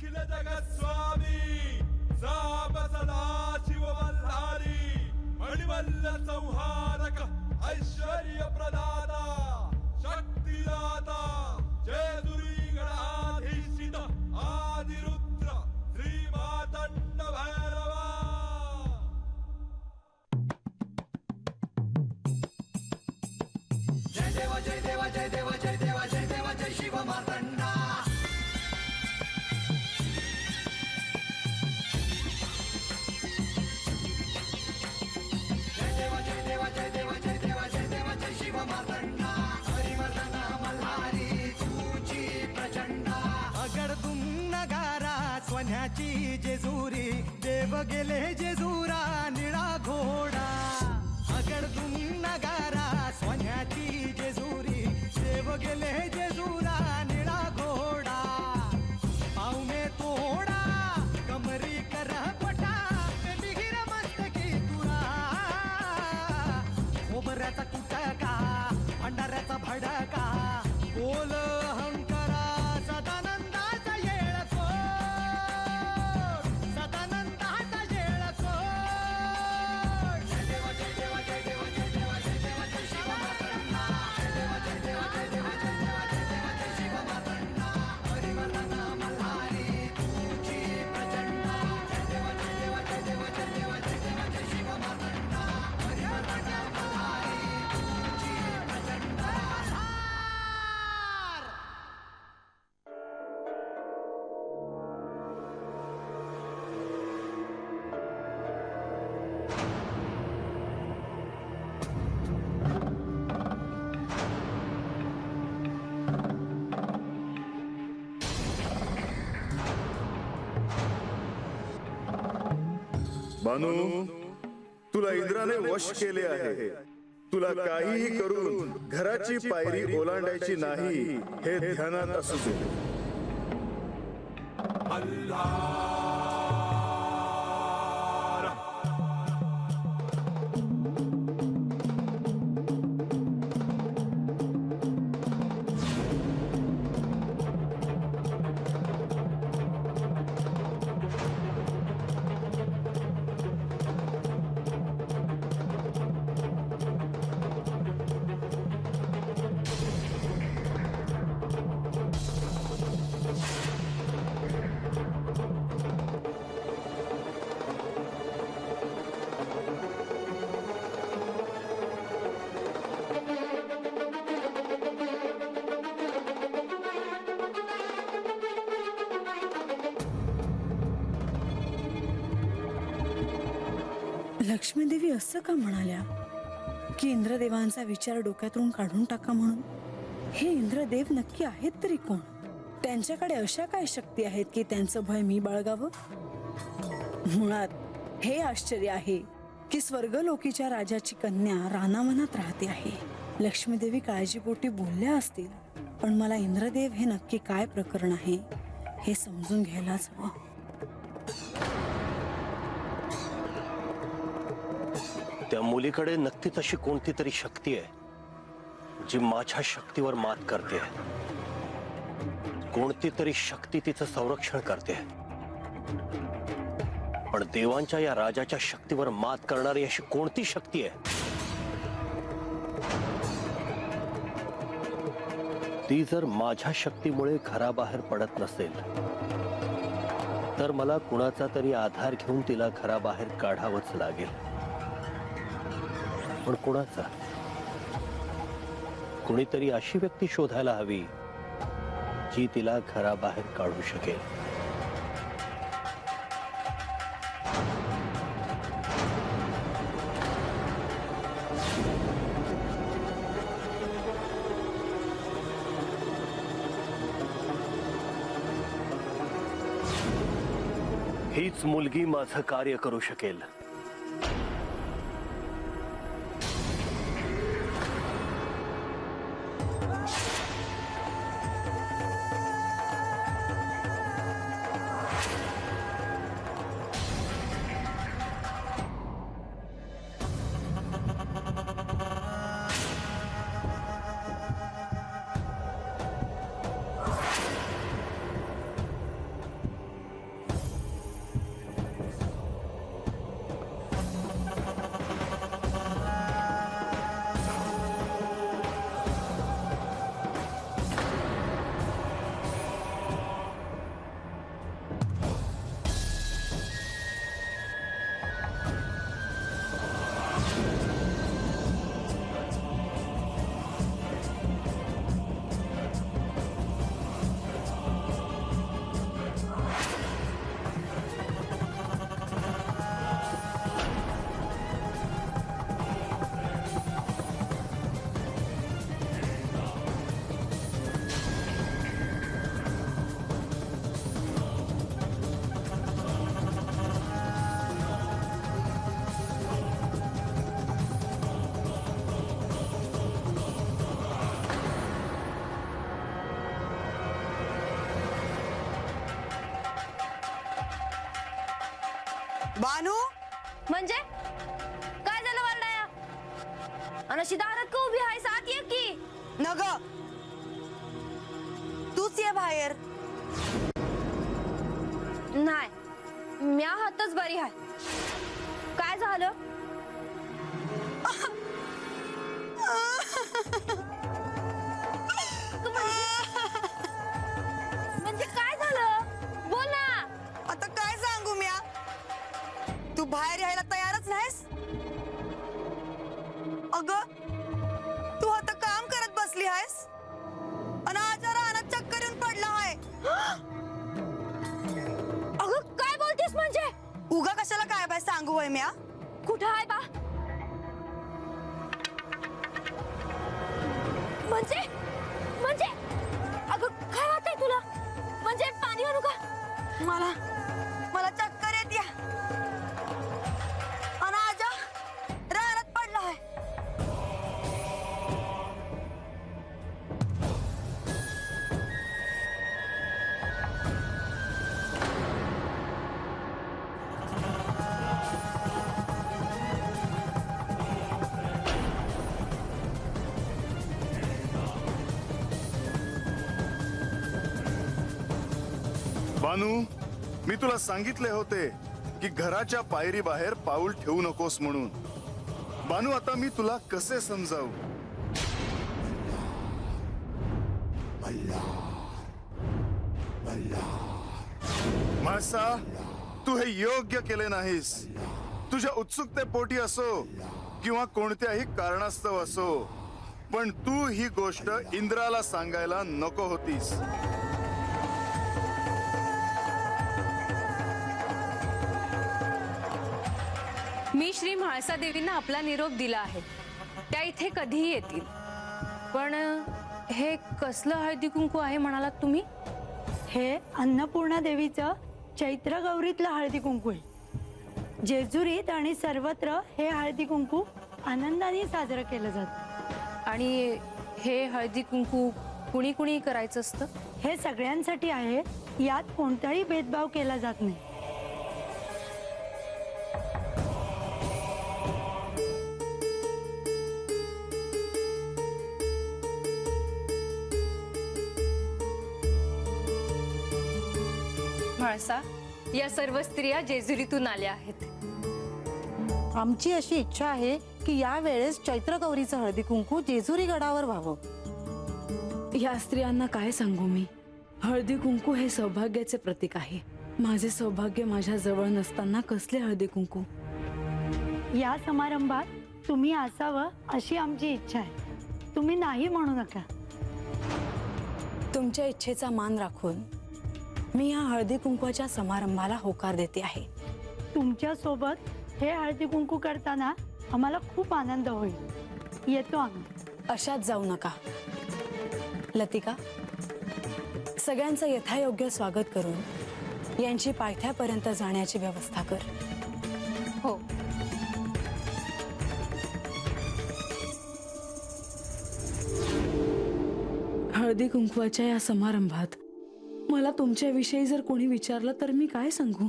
अखिल जगस्वामी साम सदा शिव मल्हारी मणिमल्ल संहारक ऐश्वर्य प्रदाता शक्तिदाता जय दुर्गी गणाधीशित आदिरुद्र श्री मातंड भैरवा. जय देवा जय देवा जय देवा जय देवा जय देवा जय शिव मातंडा. जय देवा जय देवा जय देवा जय देवा जय देवा जय शिव मातंडा. हरिवर्धन मल्हारी तुझी प्रचंडा. अगडदुम नगारा सोन्याची जेजुरी देव गेले जेजुरा निळा घोडा. अगडदुम नगारा सोन्याची जेजुरी देव गेले जेजुरा निळा घोडा. पावने तोडा कमरी कर पटा मिहिर मस्तकी तुरा. खोबऱ्याचा कुटका भंडाऱ्याचा भडका बोल अहंकारा सदानंदाचा येळको सदानंदाचा येळको. जय देवा जय देवा जय देवा जय देवा जय देवा जय शिव मातंडा. जय देवा जय देवा जय देवा जय देवा जय देवा जय शिव मातंडा. हरिवर्धन मल्हारी तुझी प्रचंडा. जय देवा जय देवा जय देवा जय देवा जय देवा जय शिव मातंडा. हरिवर्धन मल्हारी तुझी प्रचंडा. बानू, तुला इंद्राने वश केले आहे. तुला काहीही करून घराची पायरी ओलांडायची नाही हे ध्यानात असू दे. लक्ष्मीदेवी असं का म्हणाल्या की इंद्रदेवांचा विचार डोक्यातून काढून टाका म्हणून? हे इंद्रदेव नक्की आहेत तरी कोण? त्यांच्याकडे अशा काय शक्ती आहेत की त्यांचं भय मी बाळगावं? मुळात हे आश्चर्य आहे की स्वर्गलोकीच्या राजाची कन्या रानावनात राहते आहे. लक्ष्मीदेवी काळजीपोटी बोलल्या असतील, पण मला इंद्रदेव हे नक्की काय प्रकरण आहे हे समजून घ्यायलाच हवं. त्या मुलीकडे नक्कीच अशी कोणती तरी शक्ती आहे जी माझ्या शक्तीवर मात करते. कोणती तरी शक्ती तिचं संरक्षण करते. पण देवांच्या या राजाच्या शक्तीवर मात करणारी अशी कोणती शक्ती आहे? ती जर माझ्या शक्तीमुळे घराबाहेर पडत नसेल तर मला कुणाचा तरी आधार घेऊन तिला घराबाहेर काढावंच लागेल. पण कुणाचा? कुणीतरी अशी व्यक्ती शोधायला हवी जी तिला घराबाहेर काढू शकेल. हीच मुलगी माझं कार्य करू शकेल. बानू म्हणजे काय झालं वरडाया? आणि अशी दारात का उभी आहेस? आत ये की. नग तूच ये बाहेर. नाही, म्या हातच बरी आहे. काय झालं? म्हणजे काय झालं? बोल ना. आता काय सांगू म्या? तू बाहेर यायला तयारच नाहीस. अगं तू आता काम करत बसली आहेस आणि आजा रानात चक्कर येऊन पडला आहे. अगं काय बोलतेस? म्हणजे उगा कशाला काय बाय सांगू होय म्या? कुठं आहे बा? म्हणजे म्हणजे अगं काय वाटतंय तुला? म्हणजे पाणी आणू का? मला मला चक्कर येते आणि आजा रानात पडला आहे. बानू, मी तुला सांगितले होते की घराच्या पायरी बाहेर पाऊल ठेवू नकोस म्हणून. बानू, आता मी तुला कसे समजावू? म्हाळसा, तू हे योग्य केले नाहीस. तुझ्या उत्सुकतेपोटी असो किंवा कोणत्याही कारणास्तव असो, पण तू ही गोष्ट इंद्राला सांगायला नको होतीस. मी श्री म्हाळसा देवींना आपला निरोप दिला आहे. त्या इथे कधीही येतील. पण हे कसलं हळदी कुंकू आहे म्हणालात तुम्ही? हे अन्नपूर्णा देवीचं चैत्र गौरीतलं हळदी कुंकू आहे. जेजुरीत आणि सर्वत्र हे हळदी कुंकू आनंदाने साजरं केलं जातं. आणि हे हळदी कुंकू कुणी कुणी करायचं असतं? हे सगळ्यांसाठी आहे. यात कोणताही भेदभाव केला जात नाही. म्हाळसा, या सर्व स्त्रिया जेजुरीतून आल्या आहेत. आमची अशी इच्छा आहे की या वेळेस चैत्र गौरीचं हळदी कुंकू जेजुरी गडावर व्हावं. या स्त्रियांना काय सांगू मी? हळदी कुंकू हे सौभाग्याचे प्रतीक आहे. माझे सौभाग्य माझ्या जवळ नसताना कसले हळदी कुंकू? या समारंभात तुम्ही असावं अशी आमची इच्छा आहे. तुम्ही नाही म्हणू नका. तुमच्या इच्छेचा मान राखून मी या हळदी कुंकवाच्या समारंभाला होकार देते आहे. तुमच्या सोबत हे हळदी कुंकू करताना आम्हाला खूप आनंद होईल. येतो आम्ही. अशात जाऊ नका. लतिका, सगळ्यांचं यथायोग्य स्वागत करून यांची पायथ्यापर्यंत जाण्याची व्यवस्था कर. हो. हळदी कुंकवाच्या या समारंभात मला तुमच्याविषयी जर कोणी विचारलं तर मी काय सांगू?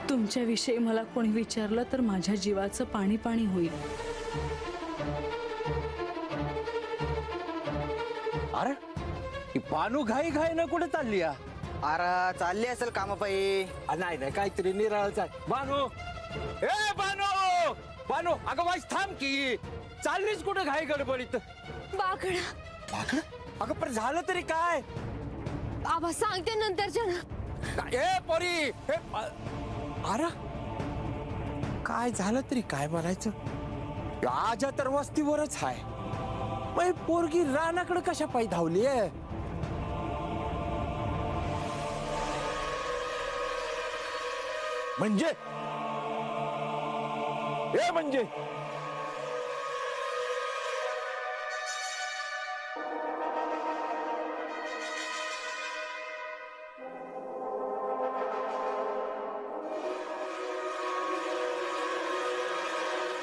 तुमच्याविषयी मला कोणी विचारलं तर माझ्या जीवाचं पाणी पाणी होईल. अरे ही बानू घाई घाई ना कुठे चालली? अरे चालली असेल कामापायी. नाही नाही, काहीतरी निराळच आहे. बानू, ए बानू, बानू, अगं वाईस थांब की. चाललीस कुठे घाई गडबडीत? बाकडा. बाकड? अगं पण झालं तरी काय? आबा सांगते नंतरच्या ना. ए पोरी, हे अरे काय झालं तरी काय म्हणायचं? आजा तर वस्तीवरच आहे. मग पोरगी रानाकडे कशा पायी धावली आहे? म्हणजे ए म्हणजे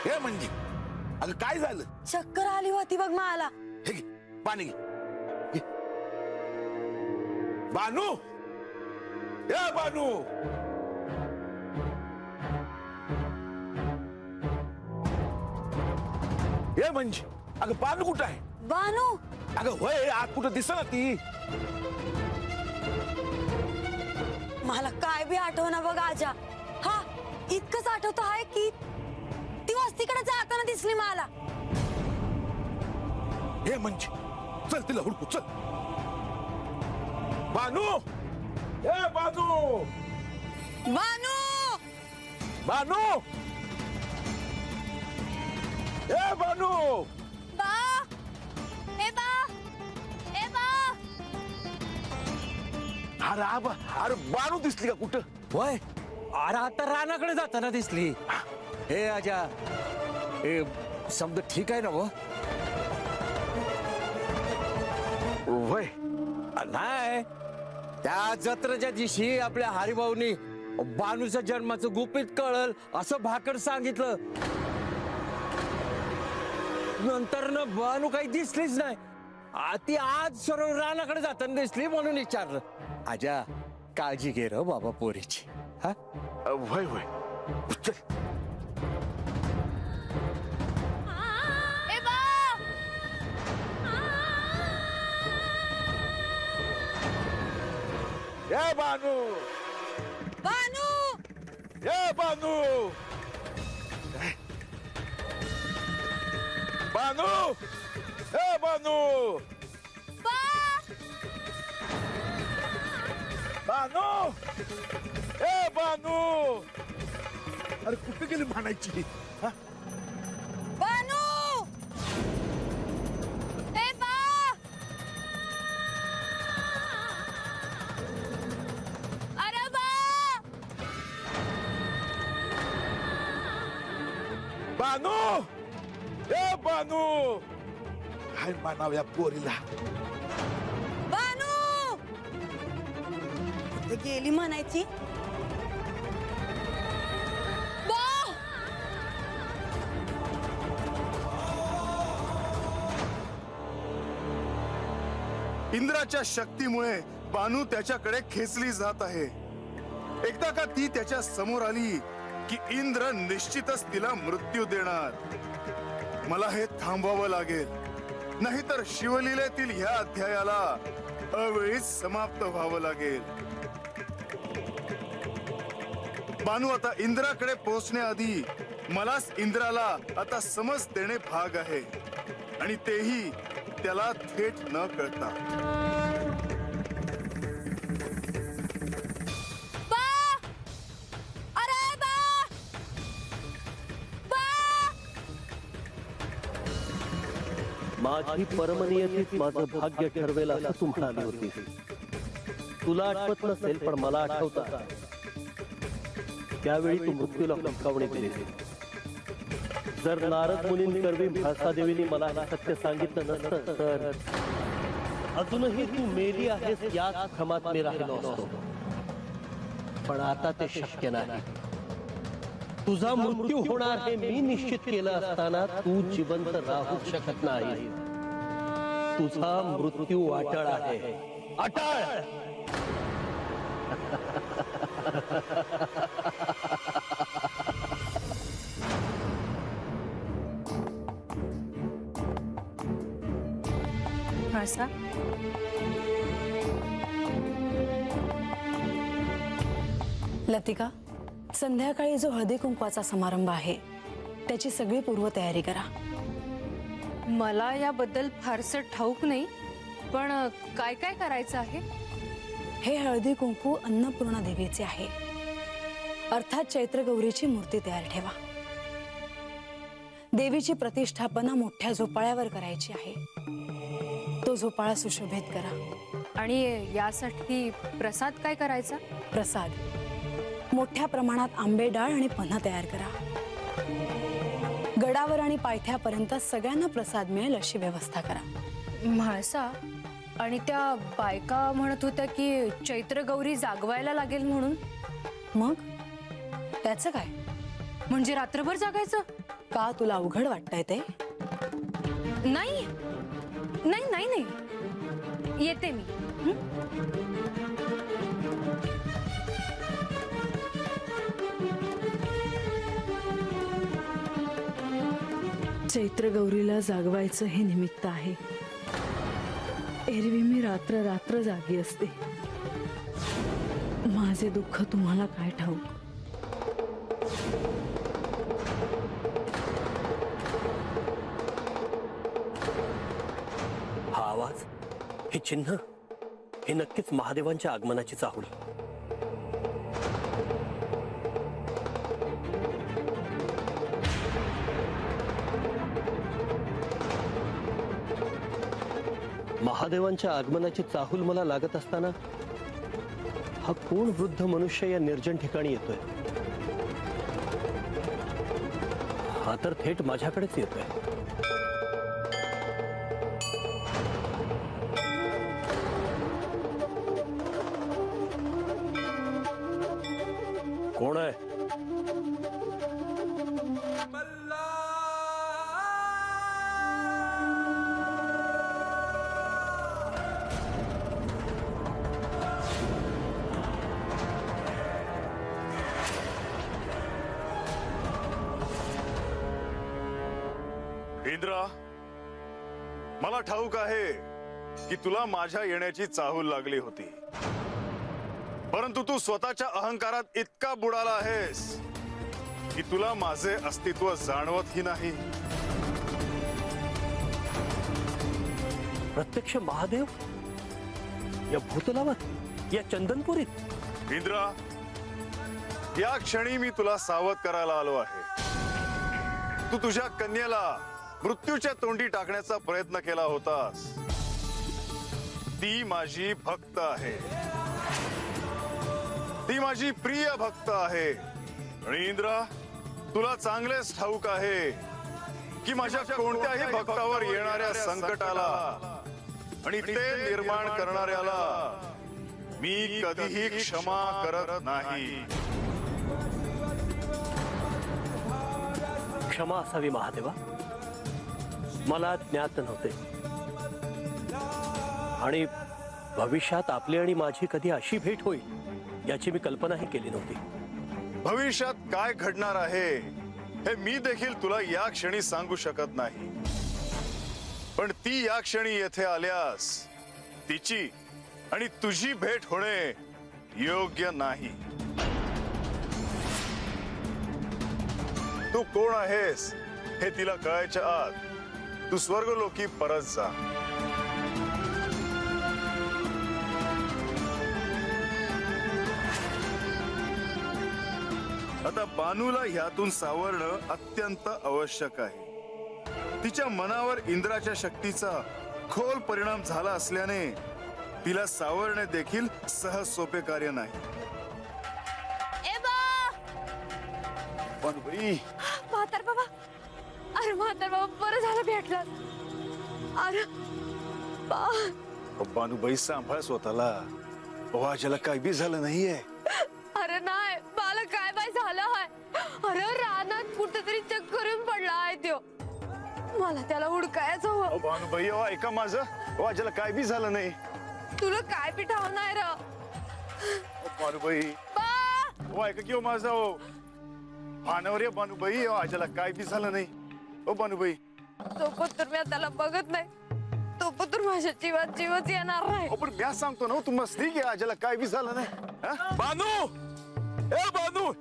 हे म्हणजे अगं काय झालं? चक्कर आली होती बघ मला. हे घे, पाणी घे. घे. बानू, ए बानू, ए म्हणजे अगं बानू कुठं आहे? बानू अगं होय आत कुठं दिसना ती. मला काय बी आठवना बघ आजा. हा इतकंच आठवत आहे की ती वस्तीकडे जाताना दिसली मला. ए म्हणजे चल तिला हुडकू चल. बानू ए बानू बानू बानू ए बानू. बा ए बा ए बा अरे आबा अरे बानू दिसली का कुठं? वय अरे आता रानाकडे जाताना दिसली. हे आजा हे समजा ठीक आहे ना वो? वय नाही त्या जत्रेच्या दिवशी आपल्या हरिभाऊनी बानूच्या जन्माचं गुपित कळल असं भाकड सांगितलं. नंतर न बानू काही दिसलीच नाही. ती आज सर्व रानाकडे जाताना दिसली म्हणून विचारलं. आजा काळजी घे र बाबा पोरीची. हा वय वय चल. ए बा ए बानू बानू ए बानू बानू ए बानू बा बानू ए बानू. अरे कुठे गेली म्हणायची? बानू ए बा अरे बा बानू ए बानू. काय म्हणावं या पोरीला? बानू कुठे गेली म्हणायची. बा इंद्राच्या शक्तीमुळे बानू त्याच्याकडे खेचली जात आहे. एकदा का ती त्याच्या समोर आली की इंद्र निश्चितच तिला मृत्यू देणार. मला हे थांबवावं लागेल, नाहीतर शिवलीलेतील ह्या अध्यायाला अवेळीच समाप्त व्हावं लागेल. बानू आता इंद्राकडे पोहोचण्याआधी मलाच इंद्राला आता समज देणे भाग आहे, आणि तेही त्याला थेट न कळता. बा अरे बा बा माझी परमनियतीच माझं भाग्य ठरवेल असं तू म्हणाली होतीस. तुला आठवत नसेल पण मला आठवतं. त्यावेळी तू मृत्यूला हुंकावणी दिली. जर नारद मुनींकरवी म्हाळसादेवीने मला हे सत्य सांगितलं नसतं तर अजूनही तू मेली आहेस याच भ्रमात मी राहिलो असतो. पण आता ते शक्य नाही. तुझा मृत्यू होणार हे मी निश्चित केलं असताना तू जिवंत राहू शकत नाही. तुझा मृत्यू अटळ आहे, अटळ. म्हाळसा लतिका, संध्याकाळी जो हळदी कुंकवाचा समारंभ आहे त्याची सगळी पूर्वतयारी करा. मला याबद्दल फारसं ठाऊक नाही, पण काय काय करायचं आहे? हे हळदी कुंकू अन्नपूर्णा देवीचे आहे, अर्थात चैत्रगौरीची मूर्ती तयार ठेवा. देवीची प्रतिष्ठापना मोठ्या झोपाळ्यावर करायची आहे. तो झोपाळा सुशोभित करा. आणि यासाठी प्रसाद काय करायचा? प्रसाद मोठ्या प्रमाणात आंबे डाळ आणि पन्हा तयार करा. गडावर आणि पायथ्यापर्यंत सगळ्यांना प्रसाद मिळेल अशी व्यवस्था करा. म्हाळसा, आणि त्या बायका म्हणत होत्या की चैत्रगौरी जागवायला लागेल म्हणून. मग त्याचं काय? म्हणजे रात्रभर जागायचं? का तुला अवघड वाटतंय ते? नाही नाही नाही नाही, येते मी. चैत्र गौरीला जागवायचं हे निमित्त आहे. एरवी मी रात्र रात्र जागी असते. माझे दुःख तुम्हाला काय ठाऊक. हा आवाज, हे चिन्ह, हे नक्कीच महादेवांच्या आगमनाची चाहूल. महादेवांच्या आगमनाची चाहूल मला लागत असताना हा कोण वृद्ध मनुष्य या निर्जन ठिकाणी येतोय? हा तर थेट माझ्याकडेच येतोय. कोण आहे? इंद्रा, मला ठाऊक आहे की तुला माझ्या येण्याची चाहूल लागली होती, परंतु तू स्वतःच्या अहंकारात इतका बुडाला आहेस की तुला माझे अस्तित्व जाणवतही नाही. प्रत्यक्ष महादेव या भूतलावर, या चंदनपुरीत? इंद्रा, या क्षणी मी तुला सावध करायला आलो आहे. तू तुझ्या कन्येला मृत्यूच्या तोंडी टाकण्याचा प्रयत्न केला होतास. ती माझी भक्त आहे, ती माझी प्रिय भक्त आहे. आणि इंद्रा, तुला चांगलेच ठाऊक आहे की माझ्या कोणत्याही भक्तावर येणाऱ्या संकटाला आणि ते निर्माण करणाऱ्याला मी कधीही क्षमा करत नाही. क्षमा असावी महादेवा, मला ज्ञात नव्हते. आणि भविष्यात आपली आणि माझी कधी अशी भेट होईल याची मी कल्पनाही केली नव्हती. भविष्यात काय घडणार आहे हे मी देखील तुला या क्षणी सांगू शकत नाही, पण ती या क्षणी येथे आल्यास तिची आणि तुझी भेट होणे योग्य नाही. तू कोण आहेस हे तिला कळायच्या आत तू स्वर्गलोकी परत जा. आता बानूला ह्यातून सावरणं अत्यंत आवश्यक आहे. तिच्या मनावर इंद्राच्या शक्तीचा खोल परिणाम झाला असल्याने तिला सावरणे देखील सहज सोपे कार्य नाही. बानूबाई, म्हातार बाबा, अरे म्हातार बाबा, बरं झालं भेटलं. अरे बानूबाई, सांभाळ स्वतःला. वाजाला काय बी झालं नाहीये. अरे नाही, मला काय बाय झालं आहे. अरे रानात कुठेतरी चक्कर येऊन पडला आहे तो. मला त्याला हुडकायचं हवं. बानूबाई, ऐका माझं, वाजाला काय बी झालं नाही. तुला काय पिठाव नाही र बानूबाई, ऐका की माझं भानावर या. बानूबाई, आजाला काय बी झालं नाही. ओ बानूबाई, तो पत्र मी त्याला बघत नाही. तो पत्र माझ्या जीवात जीवच येणार नाही. पण मी सांगतो ना, तू मस्ती की आजाला काय बी झालं नाही. बानू, ए बानू,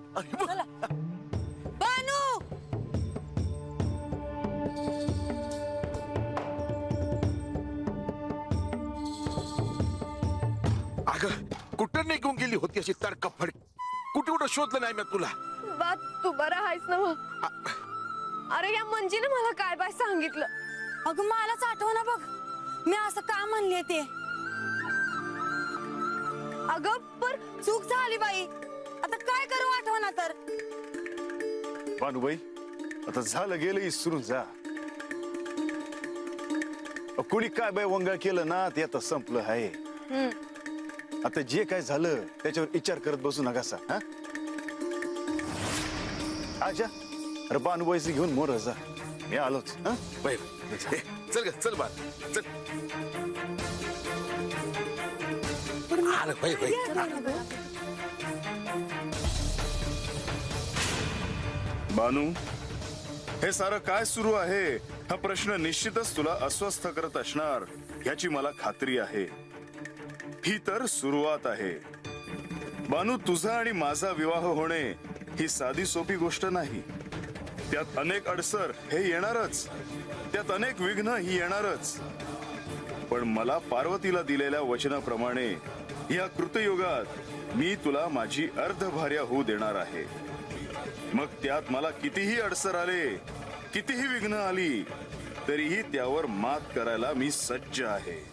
बानू, अगं, कुठं निघून गेली होती अशी तडकाफड? कुठे कुठं शोधलं नाही मी तुला. बा तू बरा आहेस ना मग? अरे या मंजीने मला काय बाय सांगितलं. अगं मलाच आठवना बघ, मी असं का म्हणले ते. अगं पर चूक झाली बाई, आता काय करू आठवना तर. बानूबाई, आता झालं गेलं, विसरून जा. कुणी काय बाय वंगाळ केलं ना, ते आता संपलं आहे. आता जे काय झालं त्याच्यावर विचार करत बसू नका सा. आजा, अरे बानूबाईचं घेऊन मोर जा. मी आलोच. बाय चल ग, चल बाळ, चल. आलं बाय बाय. बानू, हे सारं काय सुरू आहे हा प्रश्न निश्चितच तुला अस्वस्थ करत असणार याची मला खात्री आहे. ही तर सुरुवात आहे. बानू, तुझा आणि माझा विवाह होणे ही साधी सोपी गोष्ट नाही. त्यात अनेक अडसर हे येणारच, त्यात अनेक विघ्न ही येणारच. पण मला पार्वतीला दिलेल्या वचनाप्रमाणे या कृतयुगात मी तुला माझी अर्धभार्या होऊ देणार आहे. मग त्यात मला कितीही अडसर आले, कितीही विघ्न आली, तरीही त्यावर मात करायला मी सज्ज आहे.